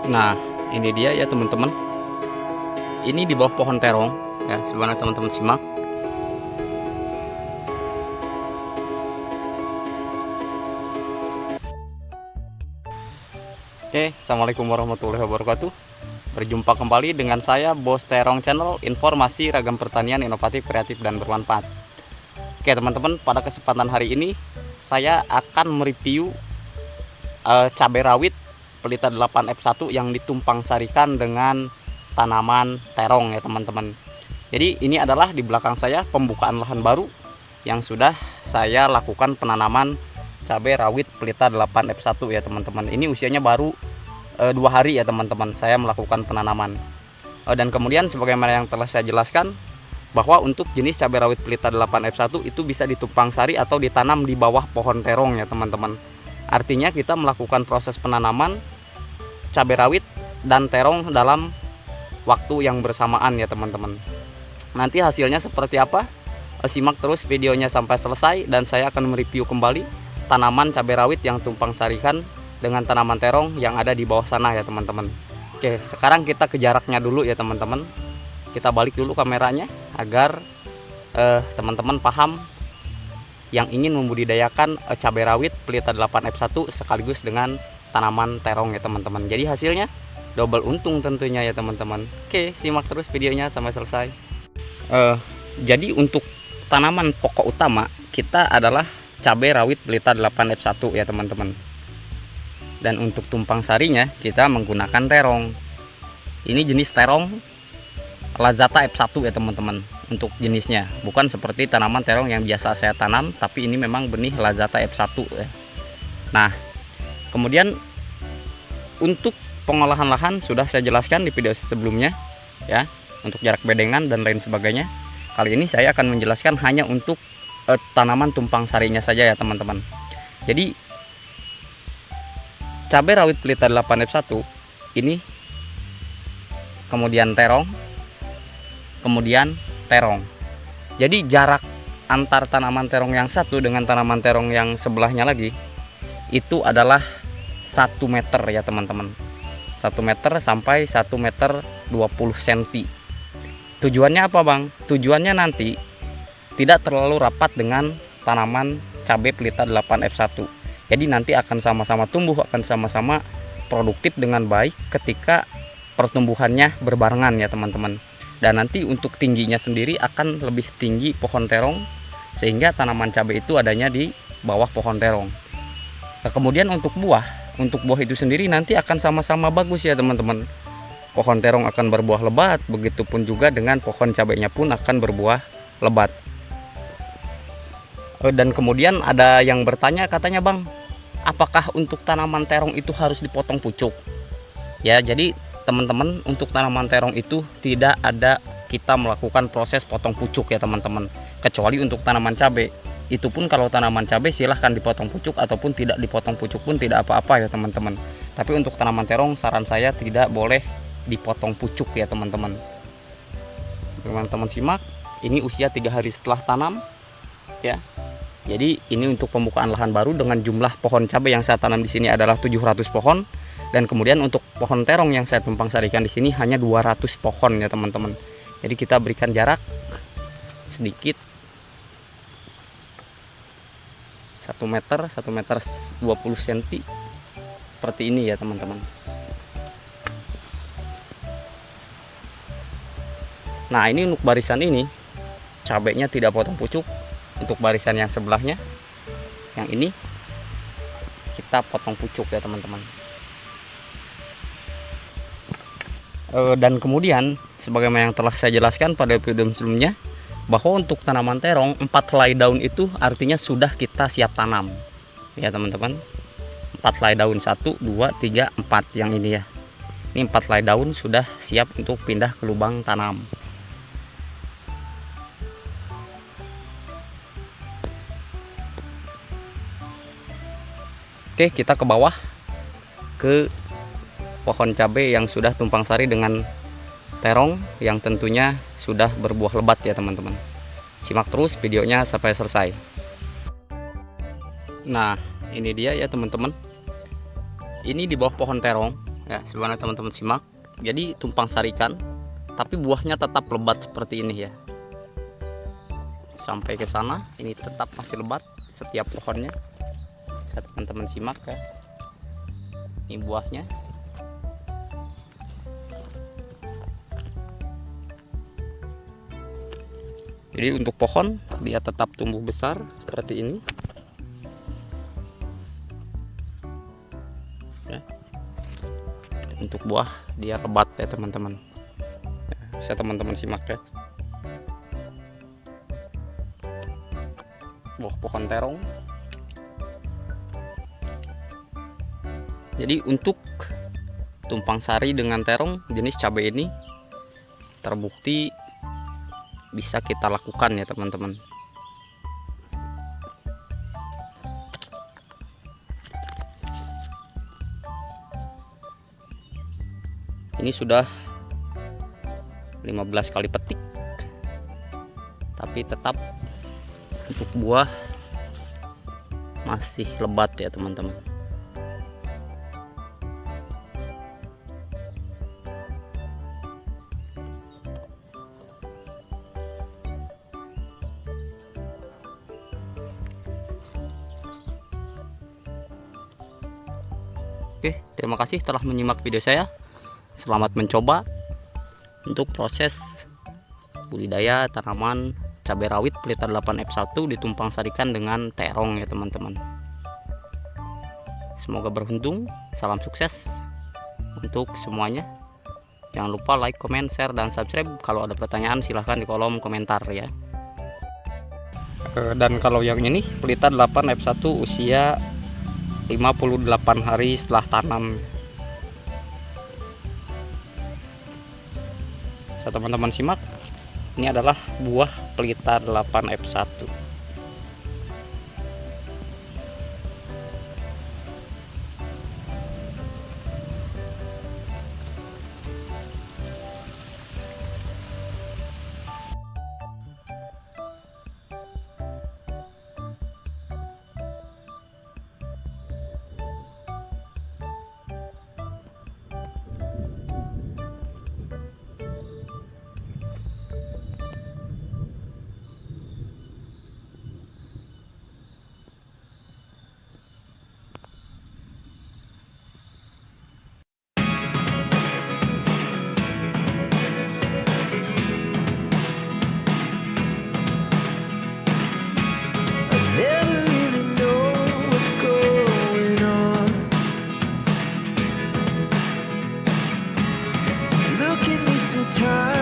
Nah, ini dia ya teman-teman. Ini di bawah pohon terong ya, sebagaimana teman-teman simak. Oke, assalamualaikum warahmatullahi wabarakatuh. Berjumpa kembali dengan saya Bos Terong Channel, informasi ragam pertanian inovatif, kreatif dan bermanfaat. Oke teman-teman, pada kesempatan hari ini saya akan mereview cabai rawit pelita 8F1 yang ditumpang sarikan dengan tanaman terong ya teman-teman. Jadi ini adalah di belakang saya pembukaan lahan baru yang sudah saya lakukan penanaman cabai rawit pelita 8F1 ya teman-teman. Ini usianya baru 2 hari ya teman-teman saya melakukan penanaman. Dan kemudian sebagaimana yang telah saya jelaskan, bahwa untuk jenis cabai rawit pelita 8F1 itu bisa ditumpang sari atau ditanam di bawah pohon terong ya teman-teman. Artinya kita melakukan proses penanaman cabai rawit dan terong dalam waktu yang bersamaan ya teman-teman. Nanti hasilnya seperti apa? Simak terus videonya sampai selesai dan saya akan mereview kembali tanaman cabai rawit yang tumpang sarikan dengan tanaman terong yang ada di bawah sana ya teman-teman. Oke, sekarang kita ke jaraknya dulu ya teman-teman. Kita balik dulu kameranya agar teman-teman paham yang ingin membudidayakan cabai rawit pelita 8F1 sekaligus dengan tanaman terong ya teman-teman. Jadi hasilnya double untung tentunya ya teman-teman. Oke, simak terus videonya sampai selesai. Jadi untuk tanaman pokok utama kita adalah cabai rawit pelita 8F1 ya teman-teman. Dan untuk tumpang sarinya kita menggunakan terong. Ini jenis terong Lazata F1 ya teman-teman. Untuk jenisnya bukan seperti tanaman terong yang biasa saya tanam, tapi ini memang benih Lazata F1 ya. Nah, kemudian untuk pengolahan lahan sudah saya jelaskan di video sebelumnya ya, untuk jarak bedengan dan lain sebagainya. Kali ini saya akan menjelaskan hanya untuk tanaman tumpang sarinya saja ya teman-teman. Jadi cabai rawit pelita 8F1 ini kemudian terong, kemudian terong. Jadi jarak antar tanaman terong yang satu dengan tanaman terong yang sebelahnya lagi itu adalah 1 meter ya teman-teman. 1 meter sampai 1 meter 20 cm. Tujuannya apa bang? Tujuannya nanti tidak terlalu rapat dengan tanaman cabai pelita 8F1. Jadi nanti akan sama-sama tumbuh, akan sama-sama produktif dengan baik ketika pertumbuhannya berbarengan ya teman-teman. Dan nanti untuk tingginya sendiri akan lebih tinggi pohon terong, sehingga tanaman cabai itu adanya di bawah pohon terong. Nah, kemudian untuk buah itu sendiri nanti akan sama-sama bagus ya teman-teman. Pohon terong akan berbuah lebat, begitupun juga dengan pohon cabainya pun akan berbuah lebat. Dan kemudian ada yang bertanya, katanya bang, apakah untuk tanaman terong itu harus dipotong pucuk? Ya, jadi teman-teman, untuk tanaman terong itu tidak ada kita melakukan proses potong pucuk ya teman-teman, kecuali untuk tanaman cabai. Itu pun kalau tanaman cabai silahkan dipotong pucuk ataupun tidak dipotong pucuk pun tidak apa-apa ya teman-teman. Tapi untuk tanaman terong saran saya tidak boleh dipotong pucuk ya teman-teman. Teman-teman simak, ini usia 3 hari setelah tanam ya. Jadi ini untuk pembukaan lahan baru dengan jumlah pohon cabai yang saya tanam di sini adalah 700 pohon. Dan kemudian untuk pohon terong yang saya tumpang sarikan di sini hanya 200 pohon ya teman-teman. Jadi kita berikan jarak sedikit 1 meter 20 cm seperti ini ya teman-teman. Nah, ini untuk barisan ini cabainya tidak potong pucuk. Untuk barisan yang sebelahnya, yang ini kita potong pucuk ya teman-teman. Dan kemudian sebagaimana yang telah saya jelaskan pada video sebelumnya, bahwa untuk tanaman terong 4 helai daun itu artinya sudah kita siap tanam ya teman-teman. 4 helai daun, 1, 2, 3, 4 yang ini ya. Ini 4 helai daun sudah siap untuk pindah ke lubang tanam. Oke, kita ke bawah ke pohon cabai yang sudah tumpang sari dengan terong yang tentunya sudah berbuah lebat ya teman-teman. Simak terus videonya sampai selesai. Nah, ini dia ya teman-teman. Ini di bawah pohon terong Ya, sebagaimana teman-teman simak, jadi tumpang sarikan, tapi buahnya tetap lebat seperti ini ya. Sampai ke sana, ini tetap masih lebat setiap pohonnya. Bisa teman-teman simak ya. Ini buahnya. Jadi untuk pohon dia tetap tumbuh besar seperti ini. Ya. Untuk buah dia lebat ya teman-teman. Ya, bisa teman-teman simak ya. Buah pohon terong. Jadi untuk tumpang sari dengan terong jenis cabai ini terbukti bisa kita lakukan ya teman-teman. Ini sudah 15 kali petik, tapi tetap untuk buah masih lebat ya teman-teman. Oke, terima kasih telah menyimak video saya. Selamat mencoba untuk proses budidaya tanaman cabai rawit pelita 8F1 ditumpang sarikan dengan terong ya teman-teman. Semoga beruntung, salam sukses untuk semuanya. Jangan lupa like, comment, share, dan subscribe. Kalau ada pertanyaan silahkan di kolom komentar ya. Dan kalau yang ini pelita 8F1 usia 58 hari setelah tanam. Teman-teman simak, ini adalah buah pelita 8F1. Time